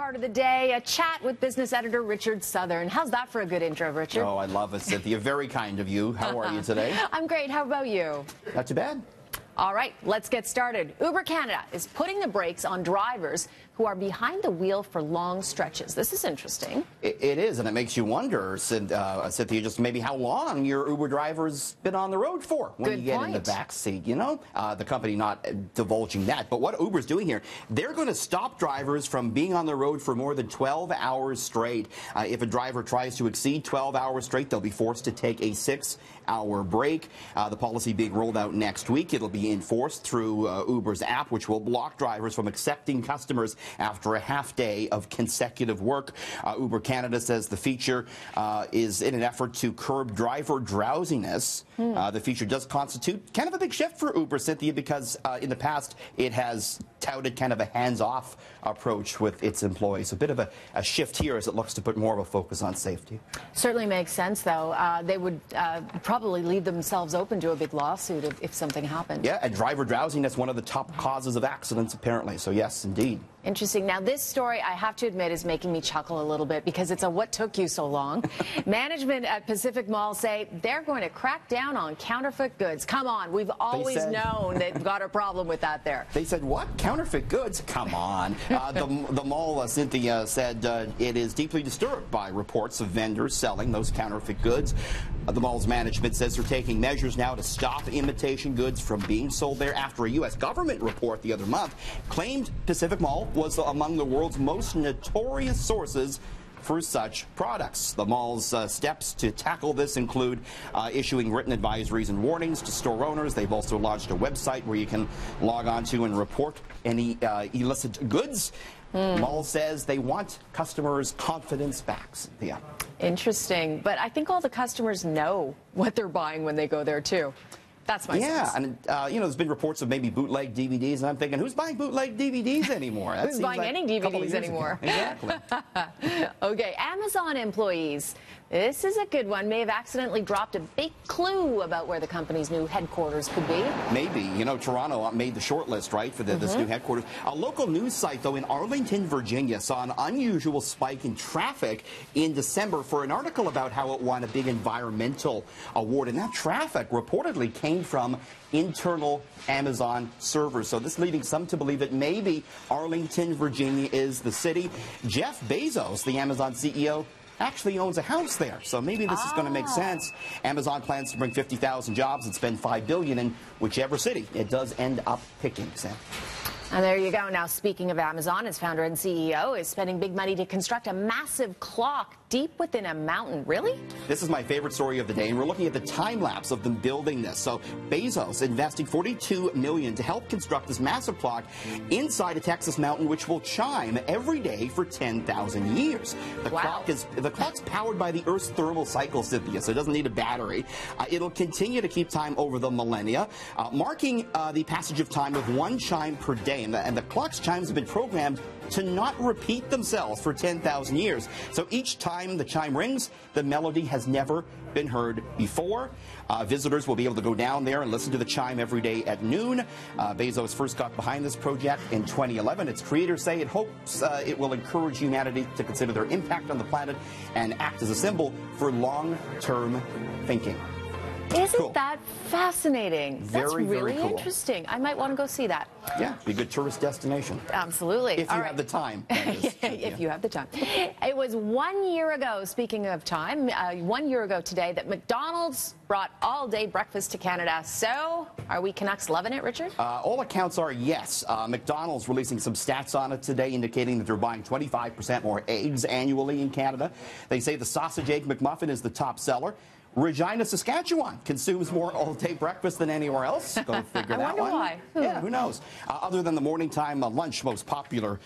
part of the day, a chat with business editor Richard Southern. How's that for a good intro, Richard? Oh, I love it, Cynthia. Very kind of you. How are you today? I'm great. How about you? Not too bad. All right, let's get started. Uber Canada is putting the brakes on drivers who are behind the wheel for long stretches. This is interesting. It is, and it makes you wonder, Cynthia, just maybe how long your Uber driver's been on the road for when you get in the back seat, you know? The company not divulging that. But what Uber's doing here, they're going to stop drivers from being on the road for more than 12 hours straight. If a driver tries to exceed 12 hours straight, they'll be forced to take a 6-hour break. The policy being rolled out next week. It'll be enforced through Uber's app, which will block drivers from accepting customers after a half day of consecutive work. Uber Canada says the feature is in an effort to curb driver drowsiness. The feature does constitute kind of a big shift for Uber, Cynthia, because in the past it has touted kind of a hands-off approach with its employees. A bit of a shift here as it looks to put more of a focus on safety. Certainly makes sense, though. They would probably leave themselves open to a big lawsuit if something happened. Yeah, and driver drowsiness, one of the top causes of accidents, apparently. So, yes, indeed. Interesting. Now, this story, I have to admit, is making me chuckle a little bit because it's a what took you so long. Management at Pacific Mall say they're going to crack down on counterfeit goods. Come on, we've always known they've got a problem with that there. They said, what? Counterfeit goods? Come on. The mall, Cynthia, said it is deeply disturbed by reports of vendors selling those counterfeit goods. The mall's management says they're taking measures now to stop imitation goods from being sold there after a U.S. government report the other month claimed Pacific Mall was among the world's most notorious sources for such products. The mall's steps to tackle this include issuing written advisories and warnings to store owners. They've also launched a website where you can log on to and report any illicit goods. Mall says they want customers' confidence back. Yeah. Interesting. But I think all the customers know what they're buying when they go there, too. That's my sense. And you know, there's been reports of maybe bootleg DVDs, and I'm thinking, who's buying bootleg DVDs anymore? Who's buying any DVDs anymore? Exactly. Okay, Amazon employees. This is a good one. May have accidentally dropped a big clue about where the company's new headquarters could be. Maybe. You know, Toronto made the short list, right, for this new headquarters. A local news site, though, in Arlington, Virginia, saw an unusual spike in traffic in December for an article about how it won a big environmental award. And that traffic reportedly came from internal Amazon servers. So this leading some to believe that maybe Arlington, Virginia is the city. Jeff Bezos, the Amazon CEO, actually owns a house there, so maybe this is going to make sense. Amazon plans to bring 50,000 jobs and spend $5 billion in whichever city it does end up picking, Sam. And there you go. Now, speaking of Amazon, its founder and CEO is spending big money to construct a massive clock deep within a mountain. Really? This is my favorite story of the day, and we're looking at the time lapse of them building this. So Bezos investing $42 million to help construct this massive clock inside a Texas mountain, which will chime every day for 10,000 years. The clock's powered by the Earth's thermal cycle, Cynthia, so it doesn't need a battery. It'll continue to keep time over the millennia, marking the passage of time with one chime per day. And the clock's chimes have been programmed to not repeat themselves for 10,000 years. So each time the chime rings, the melody has never been heard before. Visitors will be able to go down there and listen to the chime every day at noon. Bezos first got behind this project in 2011. Its creators say it hopes it will encourage humanity to consider their impact on the planet and act as a symbol for long-term thinking. Isn't that fascinating? That's really very cool. Interesting. I might want to go see that. Yeah, be a good tourist destination. Absolutely. If you have the time. If you have the time. It was 1 year ago, speaking of time, 1 year ago today, that McDonald's brought all-day breakfast to Canada. So, are we Canucks loving it, Richard? All accounts are yes. McDonald's releasing some stats on it today, indicating that they're buying 25% more eggs annually in Canada. They say the sausage egg McMuffin is the top seller. Regina, Saskatchewan consumes more all-day breakfast than anywhere else. Go figure that one. Why. Yeah, who knows? Other than the morning time lunch, most popular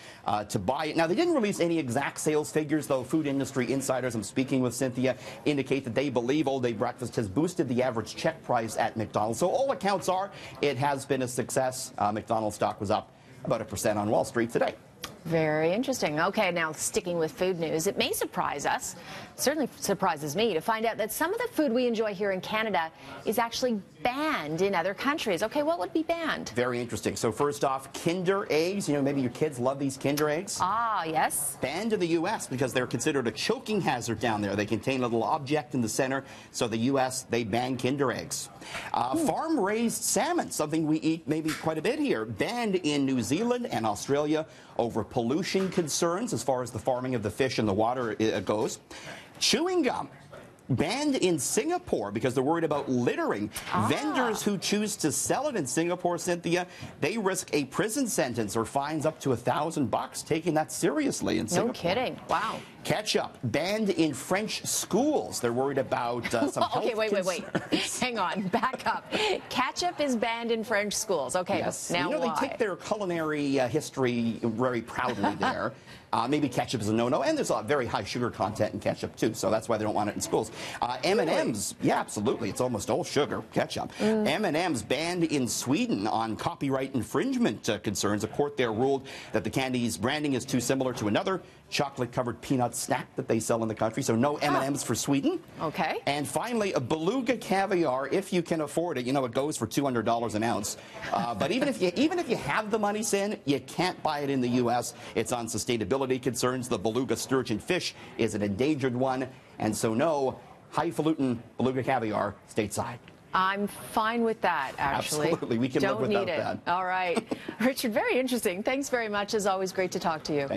to buy it. Now, they didn't release any exact sales figures, though food industry insiders I'm speaking with, Cynthia, indicate that they believe all-day breakfast has boosted the average check price at McDonald's. So all accounts are, it has been a success. McDonald's stock was up about 1% on Wall Street today. Very interesting. Okay, now sticking with food news, it may surprise us, certainly surprises me, to find out that some of the food we enjoy here in Canada is actually banned in other countries. Okay, what would be banned? Very interesting. So first off, Kinder eggs. You know, maybe your kids love these Kinder eggs. Ah, yes. Banned in the U.S. because they're considered a choking hazard down there. They contain a little object in the center. So the U.S., they ban Kinder eggs. Farm-raised salmon, something we eat maybe quite a bit here, banned in New Zealand and Australia over pollution concerns as far as the farming of the fish in the water goes. Chewing gum. Banned in Singapore because they're worried about littering. Vendors who choose to sell it in Singapore, Cynthia, they risk a prison sentence or fines up to $1,000, taking that seriously in Singapore. No kidding. Wow. Ketchup, banned in French schools. They're worried about some Okay, health wait. concerns. Hang on, back up. Ketchup is banned in French schools. Okay, yes. Now you know, why? They take their culinary history very proudly there. Maybe ketchup is a no-no, and there's a very high sugar content in ketchup too, so that's why they don't want it in schools. M&M's, yeah, absolutely, it's almost all sugar, ketchup. M&M's banned in Sweden on copyright infringement concerns. A court there ruled that the candy's branding is too similar to another chocolate-covered peanut snack that they sell in the country, so no M&M's for Sweden. Okay. And finally, a beluga caviar, if you can afford it. You know, it goes for $200 an ounce. But even if you have the money, Sin, you can't buy it in the U.S. It's on sustainability concerns. The beluga sturgeon fish is an endangered one, and so no highfalutin beluga caviar stateside. I'm fine with that, actually. Absolutely, we can live without that. All right. Richard, very interesting. Thanks very much. As always, great to talk to you. Thanks.